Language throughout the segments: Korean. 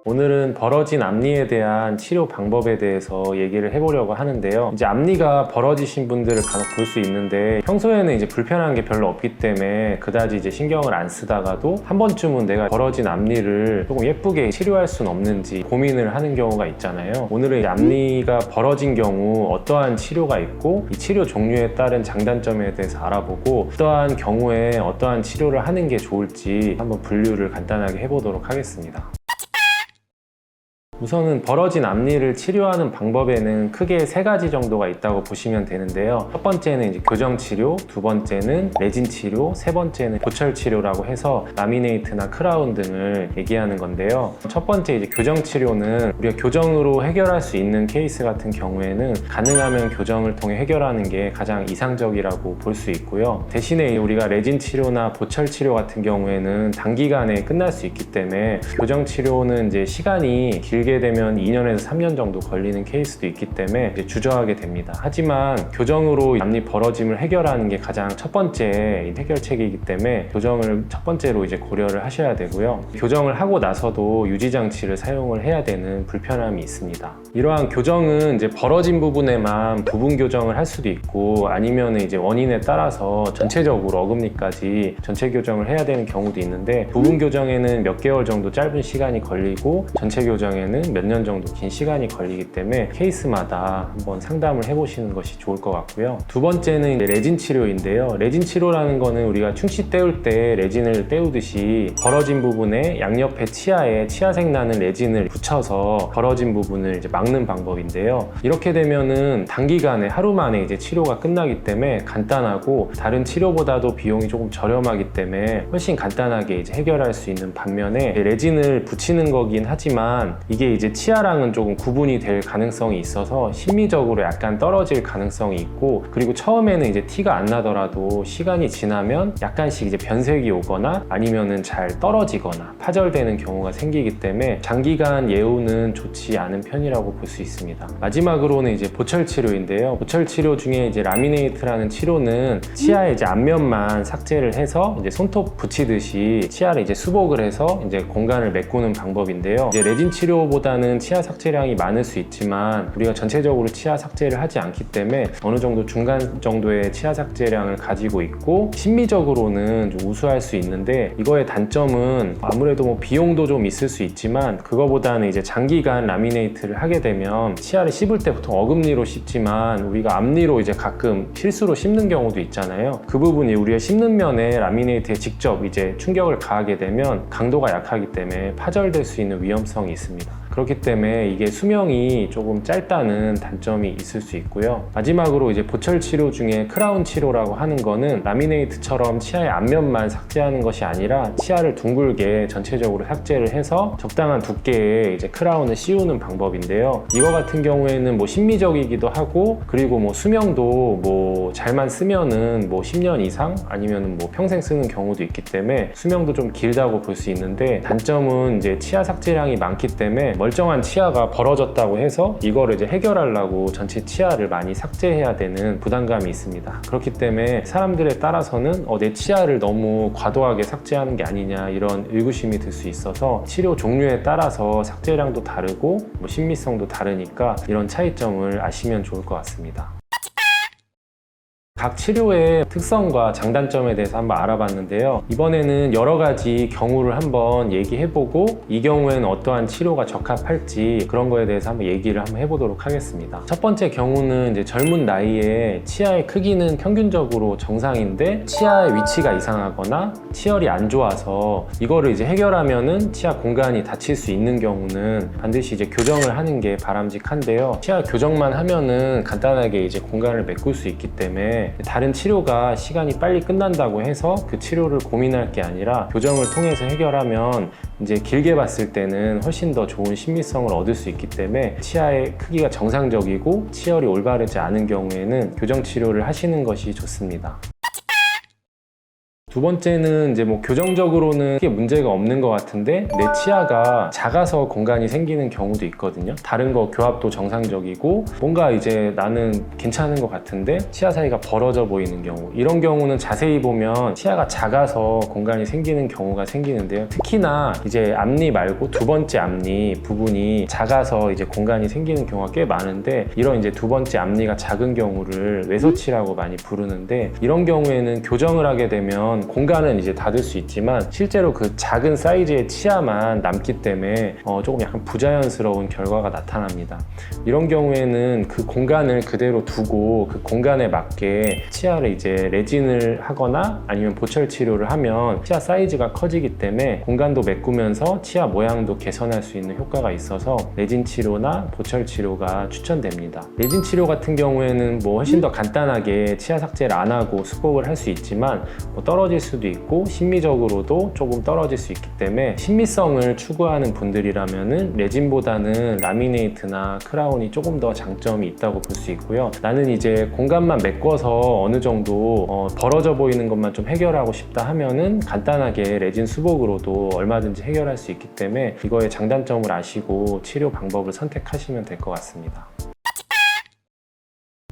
오늘은 벌어진 앞니에 대한 치료 방법에 대해서 얘기를 해보려고 하는데요. 이제 앞니가 벌어지신 분들을 간혹 볼 수 있는데 평소에는 이제 불편한 게 별로 없기 때문에 그다지 이제 신경을 안 쓰다가도 한 번쯤은 내가 벌어진 앞니를 조금 예쁘게 치료할 수는 없는지 고민을 하는 경우가 있잖아요. 오늘은 이 앞니가 벌어진 경우 어떠한 치료가 있고 이 치료 종류에 따른 장단점에 대해서 알아보고 어떠한 경우에 어떠한 치료를 하는 게 좋을지 한번 분류를 간단하게 해보도록 하겠습니다. 우선은 벌어진 앞니를 치료하는 방법에는 크게 3가지 정도가 있다고 보시면 되는데요. 첫 번째는 이제 교정 치료, 두 번째는 레진 치료, 세 번째는 보철 치료라고 해서 라미네이트나 크라운 등을 얘기하는 건데요. 첫 번째 이제 교정 치료는 우리가 교정으로 해결할 수 있는 케이스 같은 경우에는 가능하면 교정을 통해 해결하는 게 가장 이상적이라고 볼 수 있고요. 대신에 우리가 레진 치료나 보철 치료 같은 경우에는 단기간에 끝날 수 있기 때문에 교정 치료는 이제 시간이 길게 되면 2년에서 3년 정도 걸리는 케이스도 있기 때문에 이제 주저하게 됩니다. 하지만 교정으로 앞니 벌어짐을 해결하는 게 가장 첫 번째 해결책이기 때문에 교정을 첫 번째로 이제 고려를 하셔야 되고요. 교정을 하고 나서도 유지장치를 사용을 해야 되는 불편함이 있습니다. 이러한 교정은 이제 벌어진 부분에만 부분 교정을 할 수도 있고 아니면 이제 원인에 따라서 전체적으로 어금니까지 전체 교정을 해야 되는 경우도 있는데 부분 교정에는 몇 개월 정도 짧은 시간이 걸리고 전체 교정에는 몇 년 정도 긴 시간이 걸리기 때문에 케이스마다 한번 상담을 해보시는 것이 좋을 것 같고요. 두 번째는 이제 레진 치료인데요. 레진 치료라는 거는 우리가 충치 때울 때 레진을 때우듯이 벌어진 부분에 양옆에 치아에 치아색 나는 레진을 붙여서 벌어진 부분을 이제 막는 방법인데요. 이렇게 되면은 단기간에 하루 만에 이제 치료가 끝나기 때문에 간단하고 다른 치료보다도 비용이 조금 저렴하기 때문에 훨씬 간단하게 이제 해결할 수 있는 반면에 레진을 붙이는 거긴 하지만 이게 이제 치아랑은 조금 구분이 될 가능성이 있어서 심미적으로 약간 떨어질 가능성이 있고 그리고 처음에는 이제 티가 안 나더라도 시간이 지나면 약간씩 이제 변색이 오거나 아니면은 잘 떨어지거나 파절되는 경우가 생기기 때문에 장기간 예후는 좋지 않은 편이라고 볼 수 있습니다. 마지막으로는 이제 보철 치료인데요. 보철 치료 중에 이제 라미네이트라는 치료는 치아의 이제 앞면만 삭제를 해서 이제 손톱 붙이듯이 치아를 이제 수복을 해서 이제 공간을 메꾸는 방법인데요. 이제 레진 치료보다는 치아 삭제량이 많을 수 있지만 우리가 전체적으로 치아 삭제를 하지 않기 때문에 어느 정도 중간 정도의 치아 삭제량을 가지고 있고 심미적으로는 좀 우수할 수 있는데 이거의 단점은 아무래도 뭐 비용도 좀 있을 수 있지만 그거보다는 이제 장기간 라미네이트를 하게 되면 치아를 씹을 때 보통 어금니로 씹지만 우리가 앞니로 이제 가끔 실수로 씹는 경우도 있잖아요. 그 부분이 우리가 씹는 면에 라미네이트에 직접 이제 충격을 가하게 되면 강도가 약하기 때문에 파절될 수 있는 위험성이 있습니다. 그렇기 때문에 이게 수명이 조금 짧다는 단점이 있을 수 있고요. 마지막으로 이제 보철 치료 중에 크라운 치료라고 하는 거는 라미네이트처럼 치아의 앞면만 삭제하는 것이 아니라 치아를 둥글게 전체적으로 삭제를 해서 적당한 두께의 이제 크라운을 씌우는 방법인데요. 이거 같은 경우에는 뭐 심미적이기도 하고 그리고 뭐 수명도 뭐 잘만 쓰면은 뭐 10년 이상 아니면은 뭐 평생 쓰는 경우도 있기 때문에 수명도 좀 길다고 볼 수 있는데 단점은 이제 치아 삭제량이 많기 때문에 멀쩡한 치아가 벌어졌다고 해서 이거를 이제 해결하려고 전체 치아를 많이 삭제해야 되는 부담감이 있습니다. 그렇기 때문에 사람들에 따라서는 내 치아를 너무 과도하게 삭제하는 게 아니냐 이런 의구심이 들 수 있어서 치료 종류에 따라서 삭제량도 다르고 뭐 신미성도 다르니까 이런 차이점을 아시면 좋을 것 같습니다. 각 치료의 특성과 장단점에 대해서 한번 알아봤는데요. 이번에는 여러 가지 경우를 한번 얘기해보고 이 경우에는 어떠한 치료가 적합할지 그런 거에 대해서 한번 얘기를 한번 해보도록 하겠습니다. 첫 번째 경우는 이제 젊은 나이에 치아의 크기는 평균적으로 정상인데 치아의 위치가 이상하거나 치열이 안 좋아서 이거를 이제 해결하면은 치아 공간이 닫힐 수 있는 경우는 반드시 이제 교정을 하는 게 바람직한데요. 치아 교정만 하면은 간단하게 이제 공간을 메꿀 수 있기 때문에 다른 치료가 시간이 빨리 끝난다고 해서 그 치료를 고민할 게 아니라 교정을 통해서 해결하면 이제 길게 봤을 때는 훨씬 더 좋은 신미성을 얻을 수 있기 때문에 치아의 크기가 정상적이고 치열이 올바르지 않은 경우에는 교정 치료를 하시는 것이 좋습니다. 두 번째는 이제 뭐 교정적으로는 크게 문제가 없는 것 같은데 내 치아가 작아서 공간이 생기는 경우도 있거든요. 다른 거 교합도 정상적이고 뭔가 이제 나는 괜찮은 것 같은데 치아 사이가 벌어져 보이는 경우, 이런 경우는 자세히 보면 치아가 작아서 공간이 생기는 경우가 생기는데요. 특히나 이제 앞니 말고 두 번째 앞니 부분이 작아서 이제 공간이 생기는 경우가 꽤 많은데, 이런 이제 두 번째 앞니가 작은 경우를 외소치라고 많이 부르는데, 이런 경우에는 교정을 하게 되면 공간은 이제 닫을 수 있지만 실제로 그 작은 사이즈의 치아만 남기 때문에 조금 약간 부자연스러운 결과가 나타납니다. 이런 경우에는 그 공간을 그대로 두고 그 공간에 맞게 치아를 이제 레진을 하거나 아니면 보철 치료를 하면 치아 사이즈가 커지기 때문에 공간도 메꾸면서 치아 모양도 개선할 수 있는 효과가 있어서 레진 치료나 보철 치료가 추천됩니다. 레진 치료 같은 경우에는 뭐 훨씬 더 간단하게 치아 삭제를 안 하고 수복을 할 수 있지만 뭐 떨어질 수도 있고 심미적으로도 조금 떨어질 수 있기 때문에 심미성을 추구하는 분들이라면은 레진보다는 라미네이트나 크라운이 조금 더 장점이 있다고 볼 수 있고요. 나는 이제 공간만 메꿔서 어느 정도 벌어져 보이는 것만 좀 해결하고 싶다 하면은 간단하게 레진 수복으로도 얼마든지 해결할 수 있기 때문에 이거의 장단점을 아시고 치료 방법을 선택하시면 될 것 같습니다.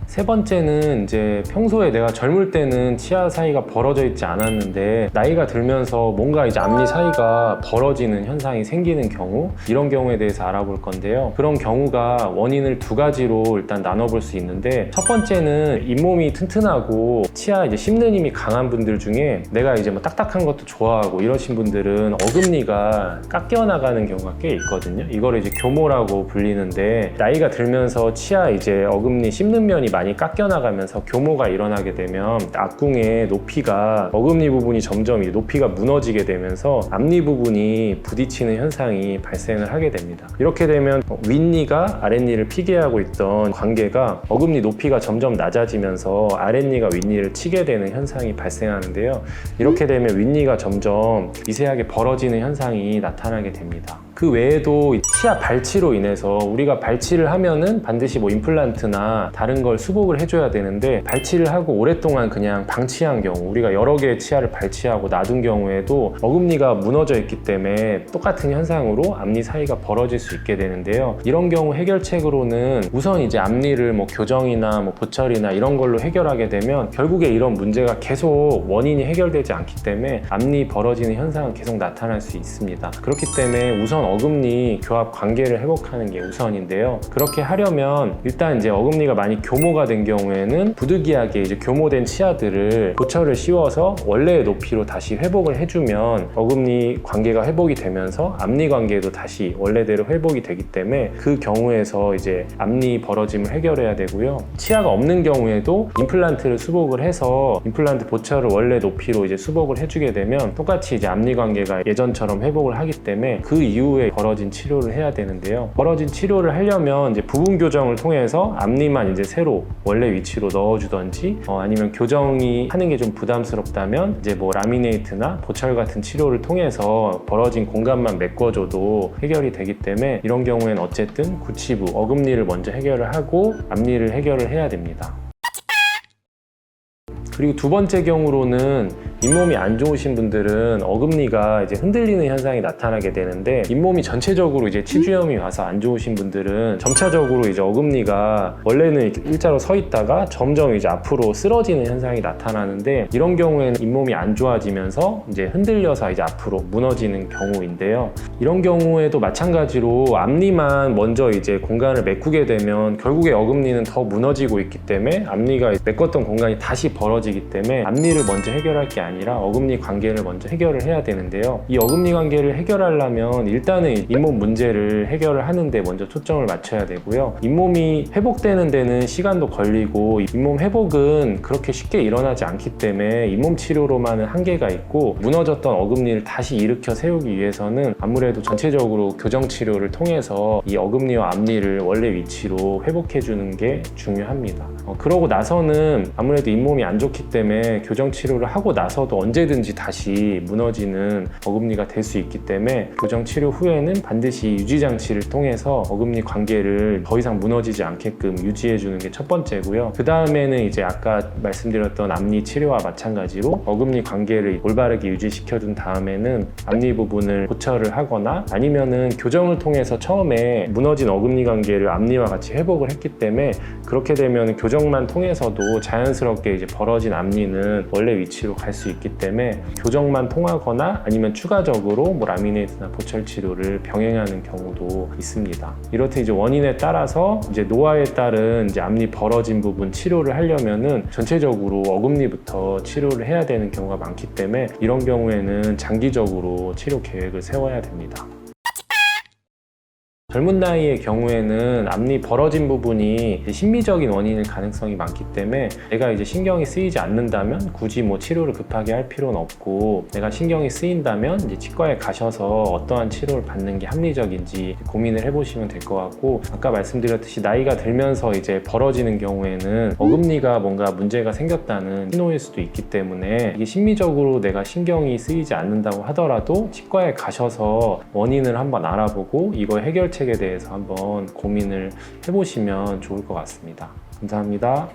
세 번째는 이제 평소에 내가 젊을 때는 치아 사이가 벌어져 있지 않았는데 나이가 들면서 뭔가 이제 앞니 사이가 벌어지는 현상이 생기는 경우, 이런 경우에 대해서 알아볼 건데요. 그런 경우가 원인을 두 가지로 일단 나눠볼 수 있는데, 첫 번째는 잇몸이 튼튼하고 치아 이제 씹는 힘이 강한 분들 중에 내가 이제 뭐 딱딱한 것도 좋아하고 이러신 분들은 어금니가 깎여 나가는 경우가 꽤 있거든요. 이거를 이제 교모라고 불리는데, 나이가 들면서 치아 이제 어금니 씹는 면이 많이 깎여 나가면서 교모가 일어나게 되면 앞궁의 높이가, 어금니 부분이 점점 높이가 무너지게 되면서 앞니 부분이 부딪히는 현상이 발생을 하게 됩니다. 이렇게 되면 윗니가 아랫니를 피게 하고 있던 관계가 어금니 높이가 점점 낮아지면서 아랫니가 윗니를 치게 되는 현상이 발생하는데요. 이렇게 되면 윗니가 점점 미세하게 벌어지는 현상이 나타나게 됩니다. 그 외에도 치아 발치로 인해서, 우리가 발치를 하면은 반드시 뭐 임플란트나 다른 걸 수복을 해줘야 되는데, 발치를 하고 오랫동안 그냥 방치한 경우, 우리가 여러 개의 치아를 발치하고 놔둔 경우에도 어금니가 무너져 있기 때문에 똑같은 현상으로 앞니 사이가 벌어질 수 있게 되는데요. 이런 경우 해결책으로는 우선 이제 앞니를 뭐 교정이나 뭐 보철이나 이런 걸로 해결하게 되면 결국에 이런 문제가 계속 원인이 해결되지 않기 때문에 앞니 벌어지는 현상은 계속 나타날 수 있습니다. 그렇기 때문에 우선 어금니 교합 관계를 회복하는 게 우선인데요. 그렇게 하려면 일단 이제 어금니가 많이 교모가 된 경우에는 부득이하게 이제 교모된 치아들을 보철을 씌워서 원래의 높이로 다시 회복을 해주면 어금니 관계가 회복이 되면서 앞니 관계도 다시 원래대로 회복이 되기 때문에 그 경우에서 이제 앞니 벌어짐을 해결해야 되고요. 치아가 없는 경우에도 임플란트를 수복을 해서 임플란트 보철을 원래 높이로 이제 수복을 해주게 되면 똑같이 이제 앞니 관계가 예전처럼 회복을 하기 때문에 그 이후에 벌어진 치료를 해야 되는데요. 벌어진 치료를 하려면 이제 부분 교정을 통해서 앞니만 이제 새로 원래 위치로 넣어주던지, 아니면 교정이 하는 게 좀 부담스럽다면 이제 뭐 라미네이트나 보철 같은 치료를 통해서 벌어진 공간만 메꿔줘도 해결이 되기 때문에 이런 경우에는 어쨌든 구치부, 어금니를 먼저 해결을 하고 앞니를 해결을 해야 됩니다. 그리고 두 번째 경우로는 잇몸이 안 좋으신 분들은 어금니가 이제 흔들리는 현상이 나타나게 되는데, 잇몸이 전체적으로 이제 치주염이 와서 안 좋으신 분들은 점차적으로 이제 어금니가 원래는 일자로 서 있다가 점점 이제 앞으로 쓰러지는 현상이 나타나는데, 이런 경우에는 잇몸이 안 좋아지면서 이제 흔들려서 이제 앞으로 무너지는 경우인데요. 이런 경우에도 마찬가지로 앞니만 먼저 이제 공간을 메꾸게 되면 결국에 어금니는 더 무너지고 있기 때문에 앞니가 메꿨던 공간이 다시 벌어지기 때문에 앞니를 먼저 해결할 게 아니라 어금니 관계를 먼저 해결을 해야 되는데요. 이 어금니 관계를 해결하려면 일단은 잇몸 문제를 해결을 하는데 먼저 초점을 맞춰야 되고요. 잇몸이 회복되는 데는 시간도 걸리고 잇몸 회복은 그렇게 쉽게 일어나지 않기 때문에 잇몸 치료로만은 한계가 있고, 무너졌던 어금니를 다시 일으켜 세우기 위해서는 아무래도 전체적으로 교정 치료를 통해서 이 어금니와 앞니를 원래 위치로 회복해 주는 게 중요합니다. 그러고 나서는 아무래도 잇몸이 안 좋기 때문에 교정 치료를 하고 나서도 언제든지 다시 무너지는 어금니가 될 수 있기 때문에 교정 치료 후에는 반드시 유지 장치를 통해서 어금니 관계를 더 이상 무너지지 않게끔 유지해 주는 게 첫 번째고요. 그 다음에는 이제 아까 말씀드렸던 앞니 치료와 마찬가지로 어금니 관계를 올바르게 유지시켜 준 다음에는 앞니 부분을 고철을 하거나 아니면은 교정을 통해서 처음에 무너진 어금니 관계를 앞니와 같이 회복을 했기 때문에 그렇게 되면 교정만 통해서도 자연스럽게 이제 벌어진 앞니는 원래 위치로 갈 수 있기 때문에 교정만 통하거나 아니면 추가적으로 뭐 라미네이트나 보철 치료를 병행하는 경우도 있습니다. 이렇듯 이제 원인에 따라서 이제 노화에 따른 이제 앞니 벌어진 부분 치료를 하려면은 전체적으로 어금니부터 치료를 해야 되는 경우가 많기 때문에 이런 경우에는 장기적으로 치료 계획을 세워야 됩니다. 젊은 나이의 경우에는 앞니 벌어진 부분이 심미적인 원인일 가능성이 많기 때문에 내가 이제 신경이 쓰이지 않는다면 굳이 뭐 치료를 급하게 할 필요는 없고 내가 신경이 쓰인다면 이제 치과에 가셔서 어떠한 치료를 받는 게 합리적인지 고민을 해보시면 될 것 같고 아까 말씀드렸듯이 나이가 들면서 이제 벌어지는 경우에는 어금니가 뭔가 문제가 생겼다는 신호일 수도 있기 때문에 이게 심미적으로 내가 신경이 쓰이지 않는다고 하더라도 치과에 가셔서 원인을 한번 알아보고 이거 해결책에 대해서 한번 고민을 해보시면 좋을 것 같습니다. 감사합니다.